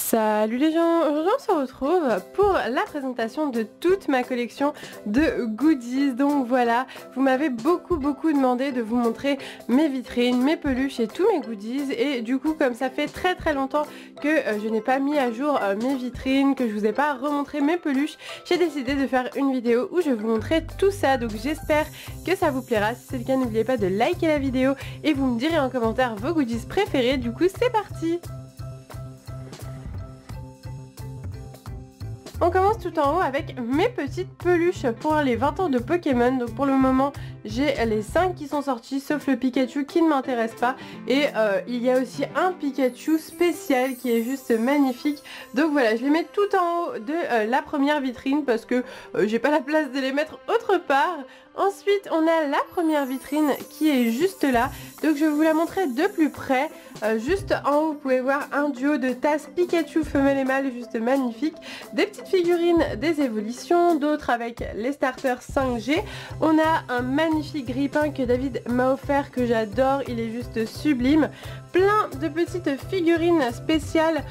Salut les gens, aujourd'hui on se retrouve pour la présentation de toute ma collection de goodies. Donc voilà, vous m'avez beaucoup demandé de vous montrer mes vitrines, mes peluches et tous mes goodies. Et du coup, comme ça fait très longtemps que je n'ai pas mis à jour mes vitrines, que je vous ai pas remontré mes peluches, j'ai décidé de faire une vidéo où je vais vous montrer tout ça. Donc j'espère que ça vous plaira. Si c'est le cas, n'oubliez pas de liker la vidéo et vous me direz en commentaire vos goodies préférés. Du coup, c'est parti! On commence tout en haut avec mes petites peluches pour les 20 ans de Pokémon. Donc pour le moment j'ai les 5 qui sont sortis sauf le Pikachu qui ne m'intéresse pas. Et il y a aussi un Pikachu spécial qui est juste magnifique. Donc voilà, je les mets tout en haut de la première vitrine parce que j'ai pas la place de les mettre autre part. Ensuite on a la première vitrine qui est juste là. Donc je vais vous la montrer de plus près. Juste en haut vous pouvez voir un duo de tasses Pikachu femelle et mâle juste magnifique. Des petites figurines des évolutions, d'autres avec les starters 5G. On a un magnifique grille-pain que David m'a offert que j'adore, il est juste sublime. Plein de petites figurines spéciales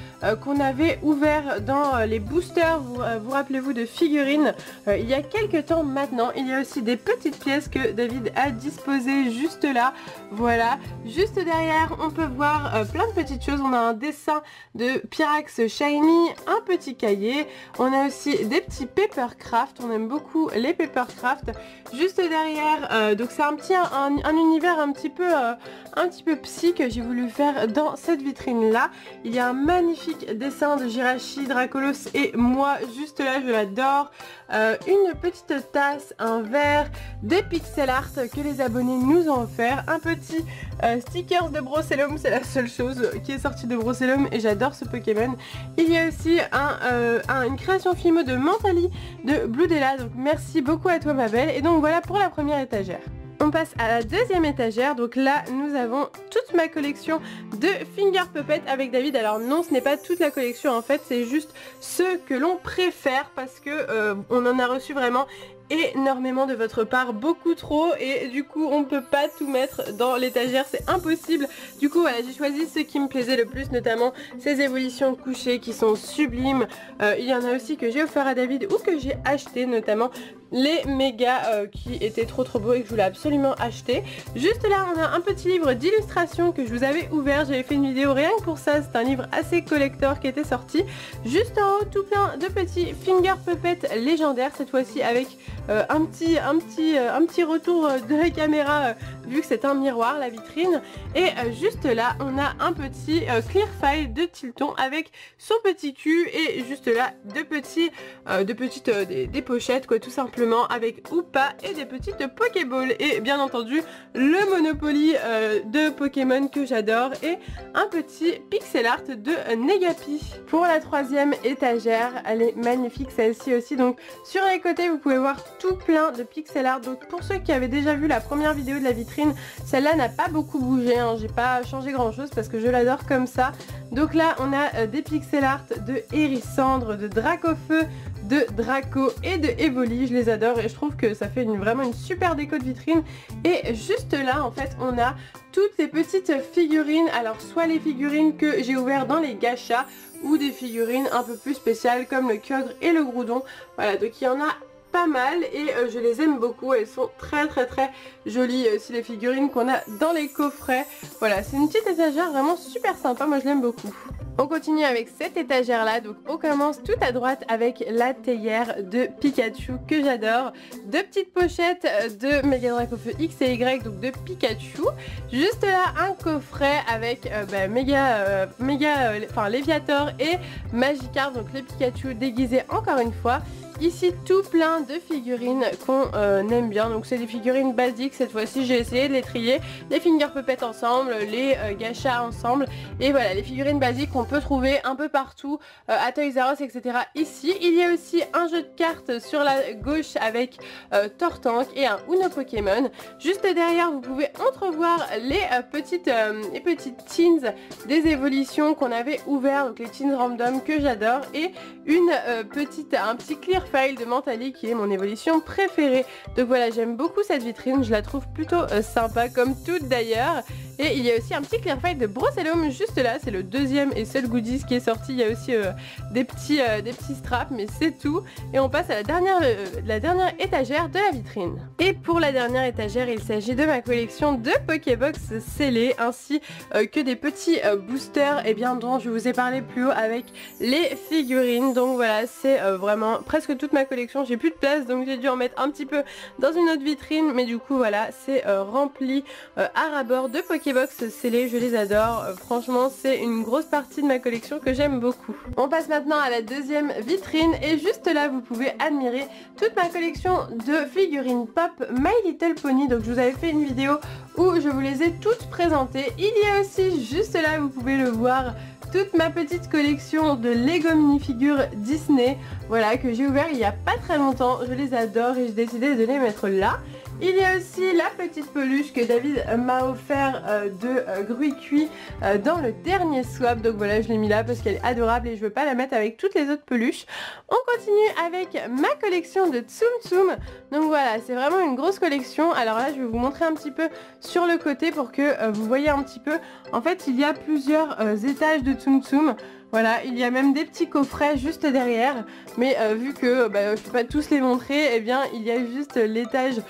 qu'on avait ouvert dans les boosters, vous rappelez-vous de figurines il y a quelques temps maintenant. Il y a aussi des petites pièces que David a disposées juste là, voilà. Juste derrière on peut voir plein de petites choses. On a un dessin de Pyrax Shiny, un petit cahier, on a aussi des petits papercraft, on aime beaucoup les papercraft. Juste derrière, donc c'est un univers un petit peu psy que j'ai voulu faire dans cette vitrine là. Il y a un magnifique dessin de Jirachi, Dracolos et moi juste là, je l'adore. Une petite tasse, un verre, des pixel art que les abonnés nous ont offert, un petit stickers de Brossellum, c'est la seule chose qui est sortie de Brossellum et j'adore ce Pokémon. Il y a aussi une création Fimo de Mentali de Bloodella, donc merci beaucoup à toi ma belle. Et donc voilà pour la première étagère. On passe à la deuxième étagère, donc là nous avons toute ma collection de Finger Puppet avec David. Alors non, ce n'est pas toute la collection en fait, c'est juste ceux que l'on préfère parce que on en a reçu vraiment énormément de votre part, beaucoup trop, et du coup on peut pas tout mettre dans l'étagère, c'est impossible. Du coup voilà, j'ai choisi ceux qui me plaisaient le plus, notamment ces évolutions couchées qui sont sublimes. Il y en a aussi que j'ai offert à David ou que j'ai acheté, notamment les méga qui étaient trop beaux et que je voulais absolument acheter. Juste là on a un petit livre d'illustration que je vous avais ouvert, j'avais fait une vidéo rien que pour ça, c'est un livre assez collector qui était sorti. Juste en haut tout plein de petits Finger Puppet légendaires, cette fois-ci avec un petit retour de la caméra vu que c'est un miroir la vitrine. Et juste là on a un petit clear file de Tilton avec son petit cul et juste là des pochettes quoi, tout simplement, avec Oupa et des petites Pokéballs et bien entendu le Monopoly de Pokémon que j'adore et un petit pixel art de Negapi. Pour la troisième étagère, elle est magnifique celle-ci aussi, donc sur les côtés vous pouvez voir tout plein de pixel art. Donc pour ceux qui avaient déjà vu la première vidéo de la vitrine, celle-là n'a pas beaucoup bougé, hein. J'ai pas changé grand chose parce que je l'adore comme ça. Donc là on a des pixel art de Hérissandre, de Dracofeu, de Draco et de Evoli, je les adore et je trouve que ça fait vraiment une super déco de vitrine. Et juste là en fait on a toutes les petites figurines, alors soit les figurines que j'ai ouvertes dans les gachas ou des figurines un peu plus spéciales comme le Kyogre et le Groudon. Voilà, donc il y en a pas mal et je les aime beaucoup, elles sont très jolies aussi les figurines qu'on a dans les coffrets. Voilà, c'est une petite étagère vraiment super sympa, moi je l'aime beaucoup. On continue avec cette étagère là, donc on commence tout à droite avec la théière de Pikachu que j'adore. Deux petites pochettes de Mega Dracofeu X et Y, donc de Pikachu. Juste là un coffret avec Léviator et Magikarp, donc les Pikachu déguisés encore une fois. Ici tout plein de figurines qu'on aime bien, donc c'est des figurines basiques cette fois-ci, j'ai essayé de les trier, les Finger Puppet ensemble, les gachas ensemble, et voilà les figurines basiques qu'on peut trouver un peu partout à Toys R Us etc. Ici il y a aussi un jeu de cartes sur la gauche avec Tortank et un Uno Pokémon. Juste derrière vous pouvez entrevoir les petites teens des évolutions qu'on avait ouvert, donc les teens random que j'adore, et un petit clear file de Mentali qui est mon évolution préférée. Donc voilà, j'aime beaucoup cette vitrine, je la trouve plutôt sympa comme toutes d'ailleurs. Et il y a aussi un petit Clearfile de Brossellum juste là, c'est le deuxième et seul goodies qui est sorti. Il y a aussi des petits straps, mais c'est tout. Et on passe à la dernière étagère de la vitrine. Et pour la dernière étagère, il s'agit de ma collection de Pokébox scellés, ainsi que des petits boosters dont je vous ai parlé plus haut avec les figurines. Donc voilà, c'est vraiment presque toute ma collection. J'ai plus de place, donc j'ai dû en mettre un petit peu dans une autre vitrine, mais du coup voilà, c'est rempli à ras-bord de Pokébox scellés. Je les adore, franchement c'est une grosse partie de ma collection que j'aime beaucoup. On passe maintenant à la deuxième vitrine et juste là vous pouvez admirer toute ma collection de figurines pop My Little Pony. Donc je vous avais fait une vidéo où je vous les ai toutes présentées. Il y a aussi juste là, vous pouvez le voir, toute ma petite collection de Lego minifigures Disney, voilà, que j'ai ouvert il n'y a pas très longtemps. Je les adore et j'ai décidé de les mettre là. Il y a aussi la petite peluche que David m'a offert de Gruy-Cuit dans le dernier swap. Donc voilà, je l'ai mis là parce qu'elle est adorable et je veux pas la mettre avec toutes les autres peluches. On continue avec ma collection de Tsum Tsum. Donc voilà, c'est vraiment une grosse collection. Alors là, je vais vous montrer un petit peu sur le côté pour que vous voyez un petit peu. En fait, il y a plusieurs étages de Tsum Tsum. Voilà, il y a même des petits coffrets juste derrière, mais vu que je ne peux pas tous les montrer, il y a juste l'étage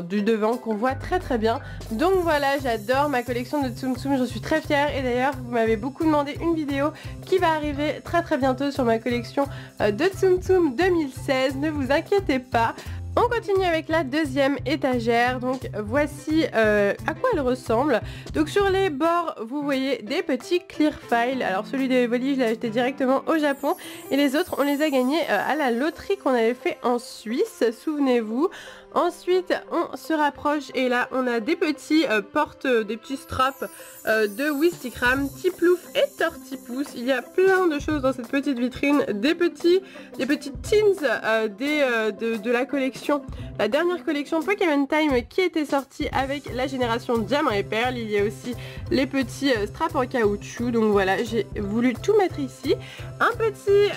du devant qu'on voit très très bien. Donc voilà, j'adore ma collection de Tsum Tsum, j'en suis très fière. Et d'ailleurs, vous m'avez beaucoup demandé une vidéo qui va arriver très très bientôt sur ma collection de Tsum Tsum 2016, ne vous inquiétez pas. On continue avec la deuxième étagère. Donc voici à quoi elle ressemble. Donc sur les bords vous voyez des petits Clearfile. Alors celui de Evoli je l'ai acheté directement au Japon et les autres on les a gagnés à la loterie qu'on avait fait en Suisse, souvenez-vous. Ensuite on se rapproche et là on a des petits des petits straps de Wistikram, Tiplouf et Tortipousse. Il y a plein de choses dans cette petite vitrine, des petites tins de la collection, la dernière collection Pokémon Time qui était sortie avec la génération Diamant et Perle. Il y a aussi les petits straps en caoutchouc, donc voilà, j'ai voulu tout mettre ici. Un petit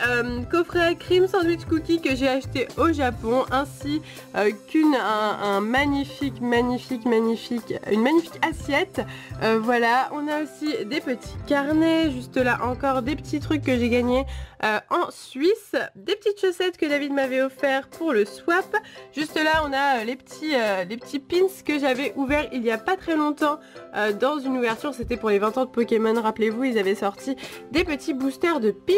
coffret Cream Sandwich Cookie que j'ai acheté au Japon, ainsi qu'une magnifique assiette. Voilà, on a aussi des petits carnets, juste là encore des petits trucs que j'ai gagnés en Suisse, des petites chaussettes que David m'avait offert pour le swap. Juste là on a les petits pins que j'avais ouverts il y a pas très longtemps dans une ouverture, c'était pour les 20 ans de Pokémon, rappelez-vous, ils avaient sorti des petits boosters de pins,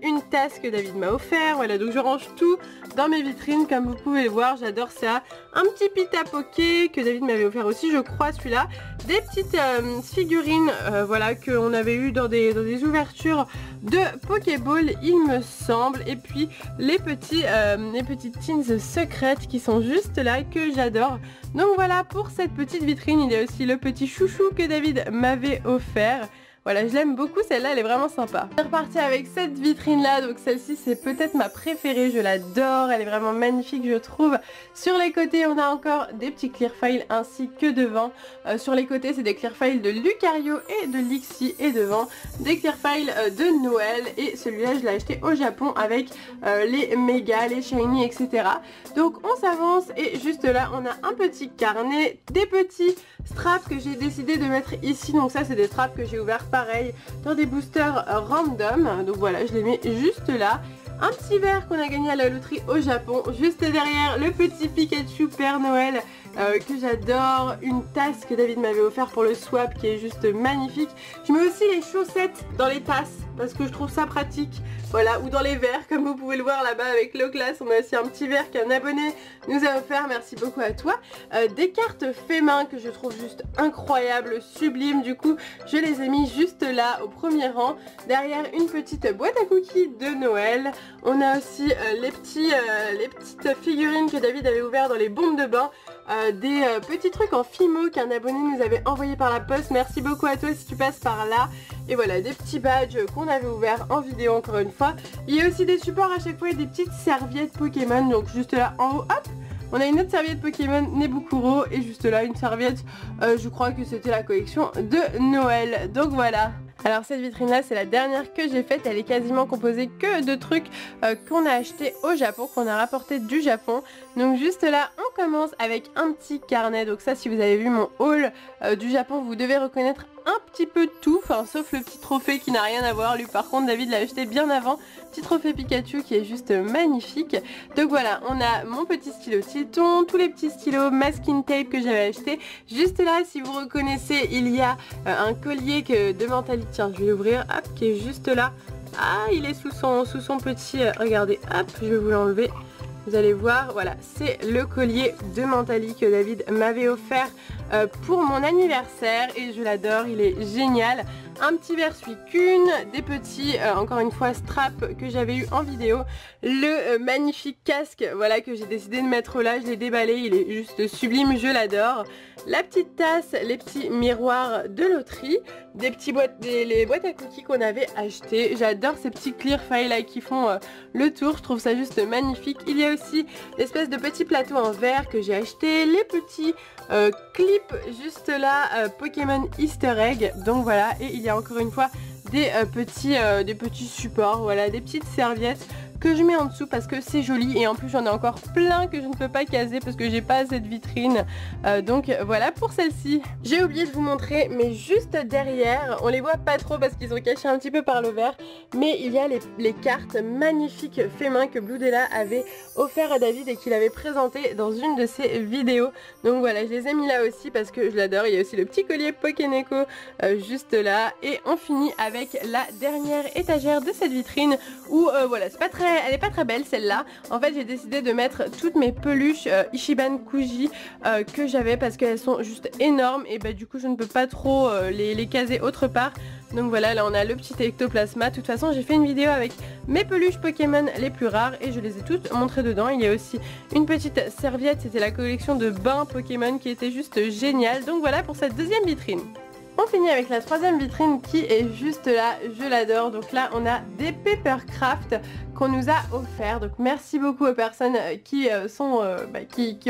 une tasse que David m'a offert. Voilà, donc je range tout dans mes vitrines comme vous pouvez le voir, j'adore ça. Un petit Pita Poké que David m'avait offert aussi, je crois, celui-là. Des petites figurines voilà, qu'on avait eu dans des ouvertures de Pokéball il me semble. Et puis les petites tins secrètes qui sont juste là, que j'adore. Donc voilà, pour cette petite vitrine, il y a aussi le petit chouchou que David m'avait offert. Voilà, je l'aime beaucoup, celle-là elle est vraiment sympa. Je suis repartie avec cette vitrine là, donc celle-ci c'est peut-être ma préférée, je l'adore, elle est vraiment magnifique je trouve. Sur les côtés on a encore des petits Clearfile ainsi que devant. Sur les côtés c'est des Clearfile de Lucario et de Lixie, et devant des Clearfile de Noël, et celui-là je l'ai acheté au Japon avec les méga, les shiny, etc. Donc on s'avance et juste là on a un petit carnet, des petits straps que j'ai décidé de mettre ici. Donc ça c'est des straps que j'ai ouverts pareil dans des boosters random, donc voilà, je les mets juste là. Un petit verre qu'on a gagné à la loterie au Japon, juste derrière le petit Pikachu Père Noël que j'adore, une tasse que David m'avait offert pour le swap qui est juste magnifique. Je mets aussi les chaussettes dans les tasses parce que je trouve ça pratique, voilà, ou dans les verres comme vous pouvez le voir là-bas avec Loclas. On a aussi un petit verre qu'un abonné nous a offert, merci beaucoup à toi. Des cartes fait main que je trouve juste incroyables, sublimes, du coup je les ai mis juste là au premier rang. Derrière une petite boîte à cookies de Noël. On a aussi les petites figurines que David avait ouvert dans les bombes de bain. Des petits trucs en Fimo qu'un abonné nous avait envoyé par la poste, merci beaucoup à toi si tu passes par là. Et voilà, des petits badges qu'on avait ouverts en vidéo encore une fois. Il y a aussi des supports à chaque fois et des petites serviettes Pokémon, donc juste là en haut, hop, on a une autre serviette Pokémon Nebukuro, et juste là une serviette, je crois que c'était la collection de Noël. Donc voilà. Alors cette vitrine là c'est la dernière que j'ai faite, elle est quasiment composée que de trucs qu'on a acheté au Japon, qu'on a rapporté du Japon. Donc juste là on commence avec un petit carnet, donc ça si vous avez vu mon haul du Japon vous devez reconnaître un petit peu tout, enfin sauf le petit trophée qui n'a rien à voir, lui par contre David l'a acheté bien avant, petit trophée Pikachu qui est juste magnifique. Donc voilà, on a mon petit stylo Tilton, tous les petits stylos masking tape que j'avais acheté. Juste là si vous reconnaissez il y a un collier de mentalité, tiens je vais l'ouvrir, hop, qui est juste là. Ah il est sous son petit, regardez, hop je vais vous l'enlever. Vous allez voir, voilà, c'est le collier de Mentally que David m'avait offert pour mon anniversaire et je l'adore, il est génial. Un petit verre Suicune, des petits, encore une fois, straps que j'avais eu en vidéo. Le magnifique casque, voilà, que j'ai décidé de mettre là, je l'ai déballé, il est juste sublime, je l'adore. La petite tasse, les petits miroirs de loterie, des petits les boîtes à cookies qu'on avait achetées. J'adore ces petits clear files là qui font le tour, je trouve ça juste magnifique. Il y a aussi l'espèce de petits plateaux en verre que j'ai acheté, les petits clips juste là, Pokémon Easter Egg, donc voilà, et il y a encore une fois des petits supports, voilà, des petites serviettes que je mets en dessous parce que c'est joli et en plus j'en ai encore plein que je ne peux pas caser parce que j'ai pas assez de vitrine, donc voilà pour celle-ci. J'ai oublié de vous montrer mais juste derrière, on les voit pas trop parce qu'ils sont cachés un petit peu par le verre, mais il y a les cartes magnifiques fait main que Bloodella avait offert à David et qu'il avait présenté dans une de ses vidéos. Donc voilà, je les ai mis là aussi parce que je l'adore. Il y a aussi le petit collier Pokéneko juste là et on finit avec la dernière étagère de cette vitrine où voilà, elle est pas très belle celle-là. En fait j'ai décidé de mettre toutes mes peluches Ichiban Kuji que j'avais parce qu'elles sont juste énormes et bah du coup je ne peux pas trop les caser autre part. Donc voilà, là on a le petit ectoplasma. De toute façon j'ai fait une vidéo avec mes peluches Pokémon les plus rares et je les ai toutes montrées dedans. Il y a aussi une petite serviette, c'était la collection de bains Pokémon qui était juste géniale. Donc voilà pour cette deuxième vitrine. On finit avec la troisième vitrine qui est juste là, je l'adore. Donc là on a des Papercraft qu'on nous a offert. Donc merci beaucoup aux personnes qui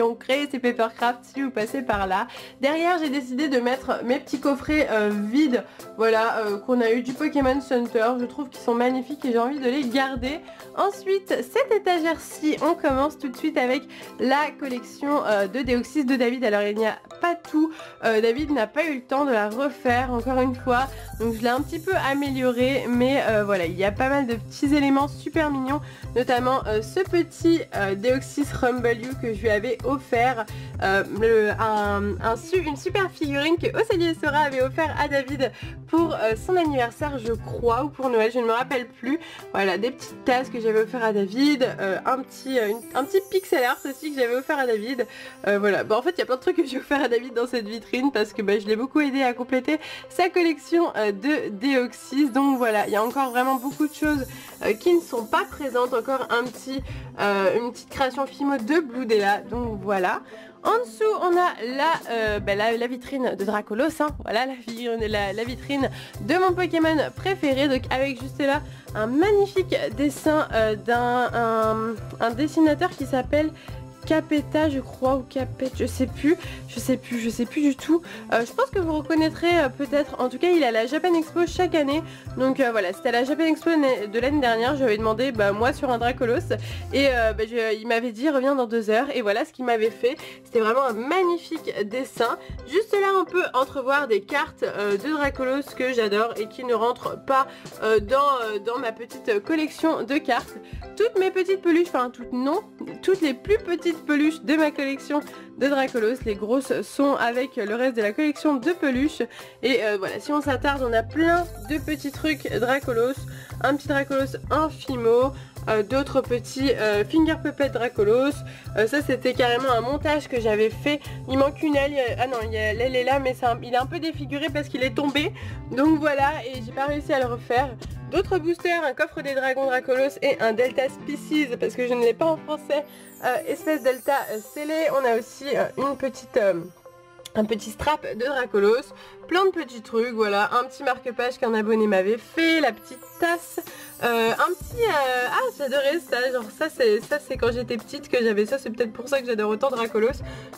ont créé ces Papercraft si vous passez par là. Derrière j'ai décidé de mettre mes petits coffrets vides, voilà, qu'on a eu du Pokémon Center. Je trouve qu'ils sont magnifiques et j'ai envie de les garder. Ensuite cette étagère-ci, on commence tout de suite avec la collection de Deoxys de David. Alors il n'y a pas tout, David n'a pas eu le temps de la refaire encore une fois, donc je l'ai un petit peu améliorée, mais voilà, il y a pas mal de petits éléments super mignons, notamment ce petit Deoxys Rumble You que je lui avais offert, une super figurine que Océlie Sora avait offert à David pour son anniversaire je crois, ou pour Noël, je ne me rappelle plus. Voilà, des petites tasses que j'avais offert à David, un petit pixel art aussi que j'avais offert à David, voilà, bon en fait il y a plein de trucs que j'ai offert à David dans cette vitrine parce que je l'ai beaucoup aidé à compléter sa collection de Deoxys. Donc voilà, il y a encore vraiment beaucoup de choses qui ne sont pas présentes. Encore une petite création Fimo de Bloodella. Donc voilà. En dessous on a la vitrine de Dracolos, hein. Voilà la vitrine de mon Pokémon préféré, donc avec juste là un magnifique dessin d'un dessinateur qui s'appelle Capeta je crois, ou Capet, je sais plus du tout. Je pense que vous reconnaîtrez peut-être, en tout cas il est à la Japan Expo chaque année. Donc voilà, c'était à la Japan Expo de l'année dernière, je lui avais demandé moi sur un Dracolos et il m'avait dit reviens dans 2 heures et voilà ce qu'il m'avait fait. C'était vraiment un magnifique dessin. Juste là on peut entrevoir des cartes de Dracolos que j'adore et qui ne rentrent pas dans ma petite collection de cartes. Toutes mes petites peluches, enfin toutes les plus petites peluches de ma collection de Dracolos, les grosses sont avec le reste de la collection de peluches. Et voilà, si on s'attarde, on a plein de petits trucs Dracolos, un petit Dracolos Infimo, d'autres petits Finger Puppet Dracolos. Ça c'était carrément un montage que j'avais fait. Il manque une aile, ah non l'aile est là mais il est un peu défiguré parce qu'il est tombé. Donc voilà, et j'ai pas réussi à le refaire. D'autres boosters, un coffre des dragons Dracolos et un Delta Species parce que je ne l'ai pas en français, espèce Delta scellé. On a aussi un petit strap de Dracolos. plein de petits trucs, voilà, un petit marque-page qu'un abonné m'avait fait, la petite tasse, ah j'adorais ça, genre ça c'est quand j'étais petite que j'avais ça, c'est peut-être pour ça que j'adore autant Dracolos.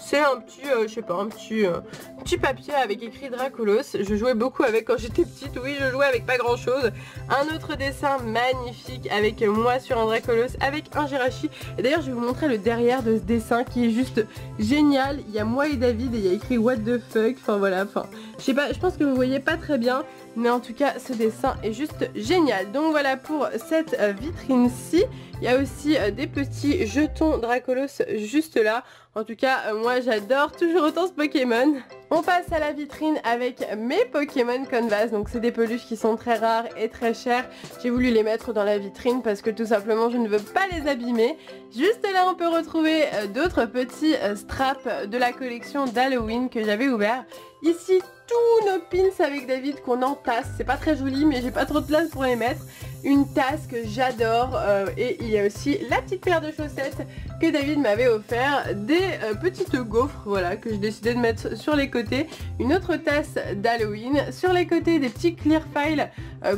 C'est un petit, je sais pas, un petit papier avec écrit Dracolos, je jouais beaucoup avec quand j'étais petite, oui je jouais avec pas grand chose. Un autre dessin magnifique avec moi sur un Dracolos avec un Jirachi, et d'ailleurs je vais vous montrer le derrière de ce dessin qui est juste génial, il y a moi et David et il y a écrit what the fuck, enfin voilà, enfin je sais pas, je pense que vous voyez pas très bien, mais en tout cas ce dessin est juste génial. Donc voilà pour cette vitrine-ci. Il y a aussi des petits jetons Dracolos juste là. En tout cas moi j'adore toujours autant ce Pokémon. On passe à la vitrine avec mes Pokémon Canvas. Donc c'est des peluches qui sont très rares et très chères. J'ai voulu les mettre dans la vitrine parce que tout simplement je ne veux pas les abîmer. Juste là on peut retrouver d'autres petits straps de la collection d'Halloween que j'avais ouvert. Ici tous nos pins avec David qu'on entasse, c'est pas très joli mais j'ai pas trop de place pour les mettre. Une tasse que j'adore et il y a aussi la petite paire de chaussettes que David m'avait offert, des petites gaufres, voilà, que j'ai décidé de mettre sur les côtés, une autre tasse d'Halloween, sur les côtés des petits clear files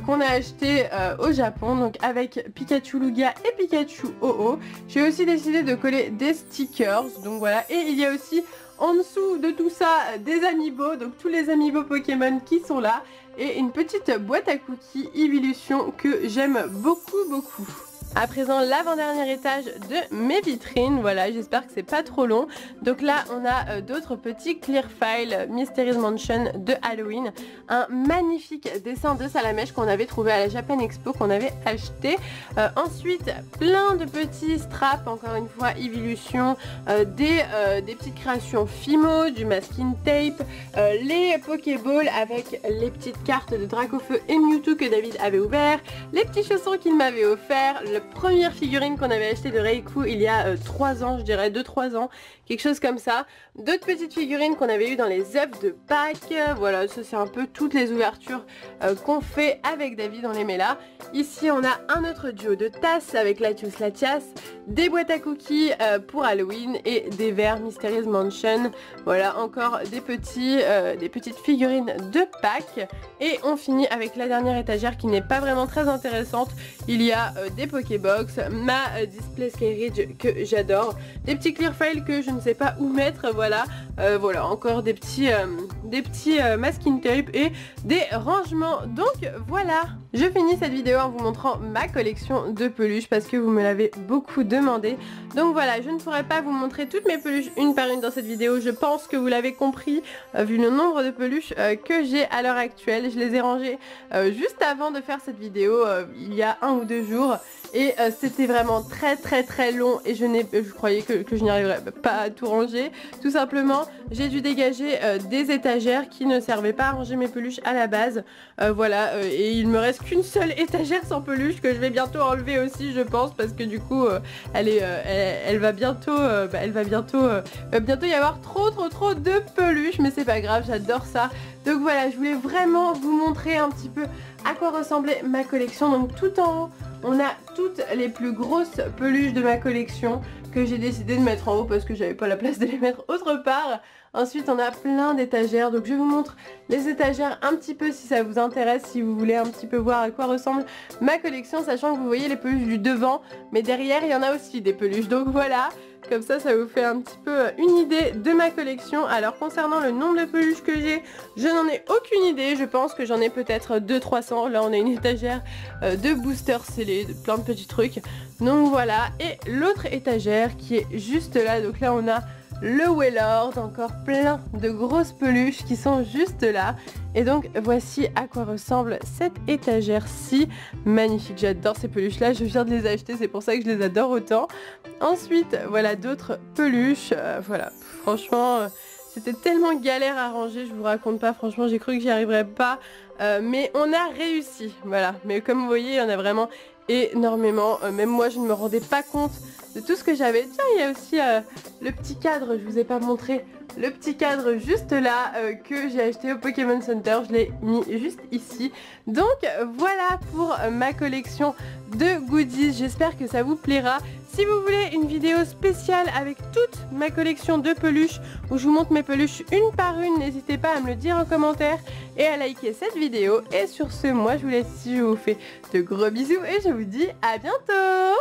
qu'on a acheté au Japon, donc avec Pikachu Lugia et Pikachu Oh-Oh. J'ai aussi décidé de coller des stickers, donc voilà, et il y a aussi en dessous de tout ça des amiibo, donc tous les amiibo Pokémon qui sont là, et une petite boîte à cookies Evolution que j'aime beaucoup. À présent l'avant-dernier étage de mes vitrines, voilà, j'espère que c'est pas trop long. Donc là on a d'autres petits clear files Mysteries Mansion de Halloween, un magnifique dessin de Salamèche qu'on avait trouvé à la Japan Expo, qu'on avait acheté. Ensuite plein de petits straps, encore une fois Evolution, des petites créations Fimo, du masking tape, les Pokéballs avec les petites cartes de Dracofeu et Mewtwo que David avait ouvert, les petits chaussons qu'il m'avait offert, la première figurine qu'on avait acheté de Reiku il y a 3 ans, je dirais 2-3 ans, quelque chose comme ça. D'autres petites figurines qu'on avait eues dans les œufs de Pâques. Voilà, ça c'est un peu toutes les ouvertures qu'on fait avec David, on les met là. Ici on a un autre duo de tasses avec Latios Latias, des boîtes à cookies pour Halloween et des verres Mysteries Mansion. Voilà, encore des petites figurines de Pâques. Et on finit avec la dernière étagère qui n'est pas vraiment très intéressante. Il y a des Pokébox, ma Display Skyridge que j'adore, des petits clear files que je ne sais pas où mettre, voilà. Voilà, encore des petits masking tape et des rangements. Donc voilà, je finis cette vidéo en vous montrant ma collection de peluches parce que vous me l'avez beaucoup demandé. Donc voilà, je ne pourrais pas vous montrer toutes mes peluches une par une dans cette vidéo. Je pense que vous l'avez compris vu le nombre de peluches que j'ai à l'heure actuelle. Je les ai rangées juste avant de faire cette vidéo, il y a 1 ou 2 jours. Et c'était vraiment très long et je croyais que je n'y arriverais pas à tout ranger. Tout simplement, j'ai dû dégager des étagères qui ne servaient pas à ranger mes peluches à la base. Voilà, et il me reste qu'une seule étagère sans peluche que je vais bientôt enlever aussi, je pense, parce que du coup, elle va bientôt y avoir trop de peluches, mais c'est pas grave, j'adore ça. Donc voilà, je voulais vraiment vous montrer un petit peu à quoi ressemblait ma collection. Donc tout en haut, on a toutes les plus grosses peluches de ma collection que j'ai décidé de mettre en haut parce que j'avais pas la place de les mettre autre part. Ensuite on a plein d'étagères, donc je vous montre les étagères un petit peu si ça vous intéresse, si vous voulez un petit peu voir à quoi ressemble ma collection, sachant que vous voyez les peluches du devant, mais derrière il y en a aussi des peluches, donc voilà. Comme ça vous fait un petit peu une idée de ma collection. Alors concernant le nombre de peluches que j'ai, je n'en ai aucune idée. Je pense que j'en ai peut-être 200-300. Là on a une étagère de boosters scellés, de plein de petits trucs. Donc voilà. Et l'autre étagère qui est juste là. Donc là on a le Wailord, encore plein de grosses peluches qui sont juste là. Et donc voici à quoi ressemble cette étagère-ci. Magnifique, j'adore ces peluches-là, je viens de les acheter, c'est pour ça que je les adore autant. Ensuite, voilà d'autres peluches, voilà, franchement... C'était tellement galère à ranger, je vous raconte pas, franchement j'ai cru que j'y arriverais pas, mais on a réussi, voilà. Mais comme vous voyez, il y en a vraiment énormément, même moi je ne me rendais pas compte de tout ce que j'avais. Tiens, il y a aussi le petit cadre, je vous ai pas montré le petit cadre juste là que j'ai acheté au Pokémon Center. Je l'ai mis juste ici. Donc voilà pour ma collection de goodies. J'espère que ça vous plaira. Si vous voulez une vidéo spéciale avec toute ma collection de peluches où je vous montre mes peluches une par une, n'hésitez pas à me le dire en commentaire et à liker cette vidéo. Et sur ce, moi je vous laisse ici, je vous fais de gros bisous et je vous dis à bientôt.